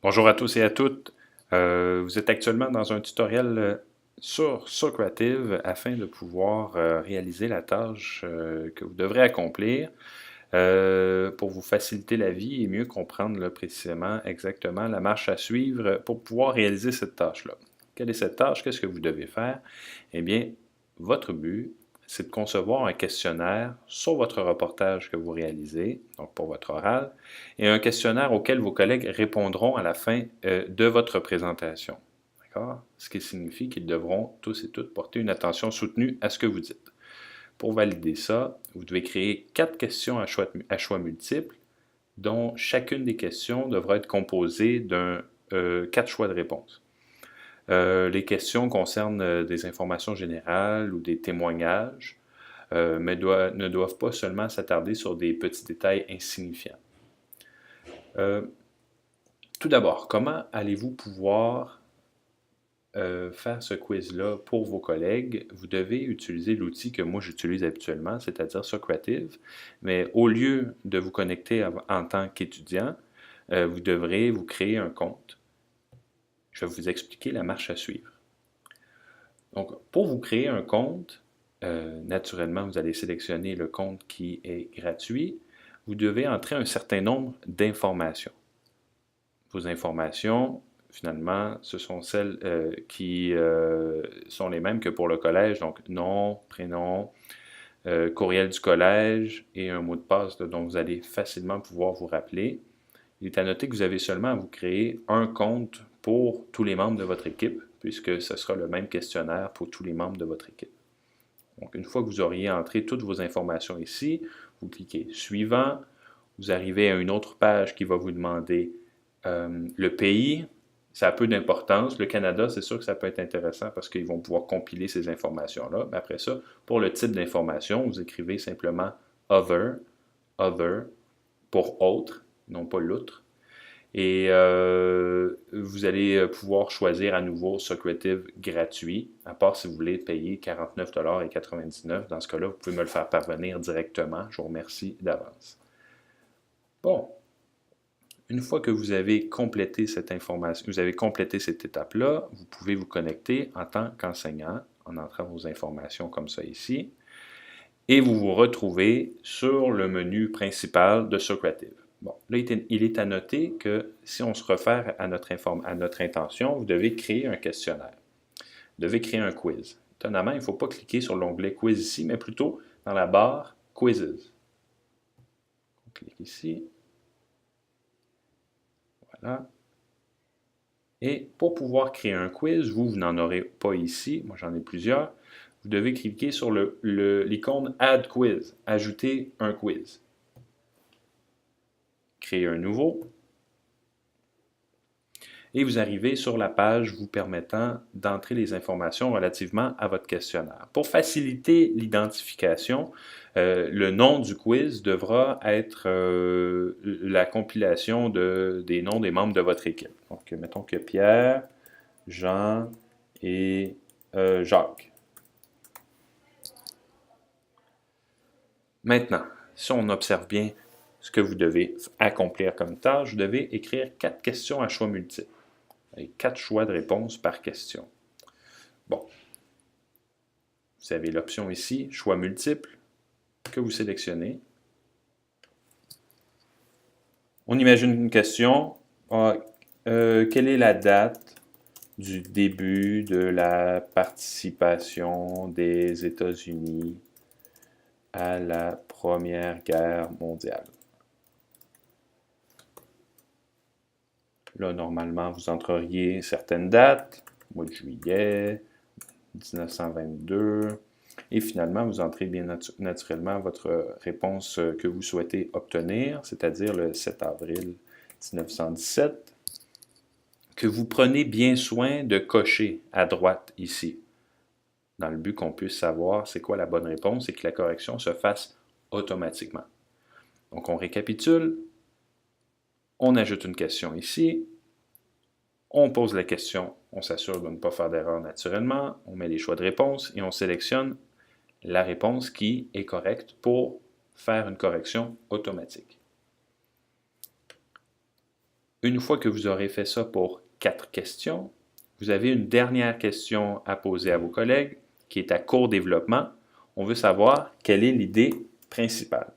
Bonjour à tous et à toutes. Vous êtes actuellement dans un tutoriel sur Socrative afin de pouvoir réaliser la tâche que vous devrez accomplir pour vous faciliter la vie et mieux comprendre là, précisément exactement la marche à suivre pour pouvoir réaliser cette tâche-là. Quelle est cette tâche? Qu'est-ce que vous devez faire? Eh bien, votre but, c'est de concevoir un questionnaire sur votre reportage que vous réalisez, donc pour votre oral, et un questionnaire auquel vos collègues répondront à la fin de votre présentation. D'accord? Ce qui signifie qu'ils devront tous et toutes porter une attention soutenue à ce que vous dites. Pour valider ça, vous devez créer 4 questions à choix multiples, dont chacune des questions devra être composée d'un 4 choix de réponse. Les questions concernent des informations générales ou des témoignages, mais ne doivent pas seulement s'attarder sur des petits détails insignifiants. Tout d'abord, comment allez-vous pouvoir faire ce quiz-là pour vos collègues? Vous devez utiliser l'outil que moi j'utilise habituellement, c'est-à-dire Socrative, mais au lieu de vous connecter en tant qu'étudiant, vous devrez vous créer un compte. Je vais vous expliquer la marche à suivre. Donc, pour vous créer un compte, naturellement, vous allez sélectionner le compte qui est gratuit. Vous devez entrer un certain nombre d'informations. Vos informations, finalement, ce sont celles qui sont les mêmes que pour le collège, donc nom, prénom, courriel du collège et un mot de passe dont vous allez facilement pouvoir vous rappeler. Il est à noter que vous avez seulement à vous créer un compte pour tous les membres de votre équipe, puisque ce sera le même questionnaire pour tous les membres de votre équipe. Donc, une fois que vous auriez entré toutes vos informations ici, vous cliquez « Suivant », vous arrivez à une autre page qui va vous demander le pays. Ça a peu d'importance. Le Canada, c'est sûr que ça peut être intéressant parce qu'ils vont pouvoir compiler ces informations-là. Mais après ça, pour le type d'information, vous écrivez simplement « Other », « Other » pour « Autre », non pas « l'outre ». Et vous allez pouvoir choisir à nouveau Socrative gratuit, à part si vous voulez payer 49,99 $. Dans ce cas-là, vous pouvez me le faire parvenir directement. Je vous remercie d'avance. Bon, une fois que vous avez complété cette information, vous avez complété cette étape-là, vous pouvez vous connecter en tant qu'enseignant en entrant vos informations comme ça ici, et vous vous retrouvez sur le menu principal de Socrative. Bon, là, il est à noter que si on se réfère à notre intention, vous devez créer un questionnaire. Vous devez créer un quiz. Étonnamment, il ne faut pas cliquer sur l'onglet Quiz ici, mais plutôt dans la barre Quizzes. On clique ici. Voilà. Et pour pouvoir créer un quiz, vous n'en aurez pas ici, moi j'en ai plusieurs, vous devez cliquer sur l'icône Add Quiz, ajouter un quiz. Créer un nouveau. Et vous arrivez sur la page vous permettant d'entrer les informations relativement à votre questionnaire. Pour faciliter l'identification, le nom du quiz devra être la compilation des noms des membres de votre équipe. Donc, mettons que Pierre, Jean et Jacques. Maintenant, si on observe bien ce que vous devez accomplir comme tâche, vous devez écrire 4 questions à choix multiples, avec 4 choix de réponse par question. Bon, vous avez l'option ici, choix multiples, que vous sélectionnez. On imagine une question. Quelle est la date du début de la participation des États-Unis à la Première Guerre mondiale? Là, normalement, vous entreriez certaines dates, mois de juillet, 1922, et finalement, vous entrez bien naturellement votre réponse que vous souhaitez obtenir, c'est-à-dire le 7 avril 1917, que vous prenez bien soin de cocher à droite ici, dans le but qu'on puisse savoir c'est quoi la bonne réponse et que la correction se fasse automatiquement. Donc, on récapitule, on ajoute une question ici, on pose la question, on s'assure de ne pas faire d'erreur naturellement, on met les choix de réponse et on sélectionne la réponse qui est correcte pour faire une correction automatique. Une fois que vous aurez fait ça pour 4 questions, vous avez une dernière question à poser à vos collègues qui est à court développement. On veut savoir quelle est l'idée principale.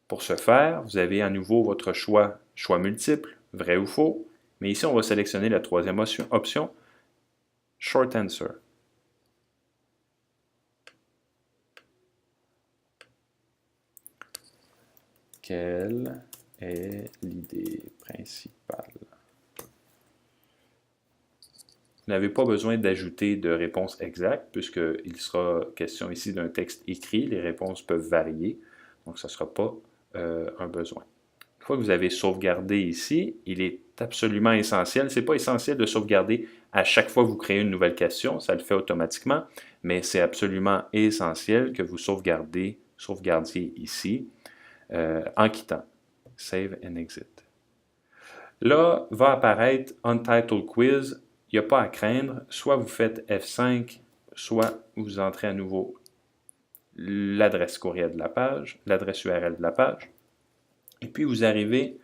Pour ce faire, vous avez à nouveau votre choix multiple, vrai ou faux, mais ici on va sélectionner la troisième option, Short Answer. Quelle est l'idée principale? Vous n'avez pas besoin d'ajouter de réponse exacte, puisqu'il sera question ici d'un texte écrit. Les réponses peuvent varier, donc ce ne sera pas un besoin. Une fois que vous avez sauvegardé ici, il est absolument essentiel. Ce n'est pas essentiel de sauvegarder à chaque fois que vous créez une nouvelle question, ça le fait automatiquement, mais c'est absolument essentiel que vous sauvegardiez ici en quittant. Save and exit. Là, va apparaître Untitled Quiz. Il n'y a pas à craindre. Soit vous faites F5, soit vous entrez à nouveau l'adresse courriel de la page, l'adresse URL de la page, et puis vous arrivez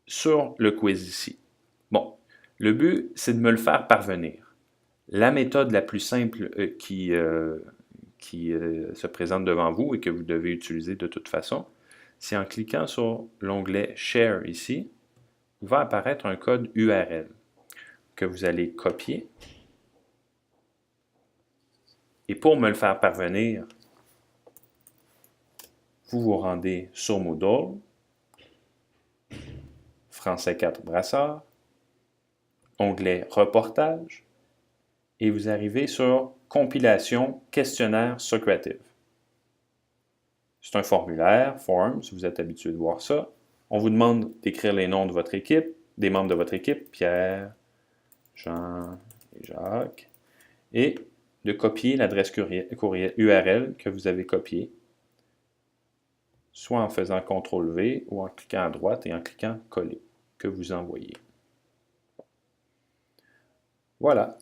sur le quiz ici. Bon, le but, c'est de me le faire parvenir. La méthode la plus simple qui se présente devant vous et que vous devez utiliser de toute façon, c'est en cliquant sur l'onglet Share ici, va apparaître un code URL que vous allez copier. Et pour me le faire parvenir, vous vous rendez sur Moodle, Français 4 Brassard, onglet Reportage, et vous arrivez sur Compilation questionnaire Socrative. C'est un formulaire, Forms, vous êtes habitué de voir ça. On vous demande d'écrire les noms de votre équipe, des membres de votre équipe, Pierre, Jean et Jacques, et de copier l'adresse courriel URL que vous avez copiée, soit en faisant CTRL-V ou en cliquant à droite et en cliquant Coller, que vous envoyez. Voilà,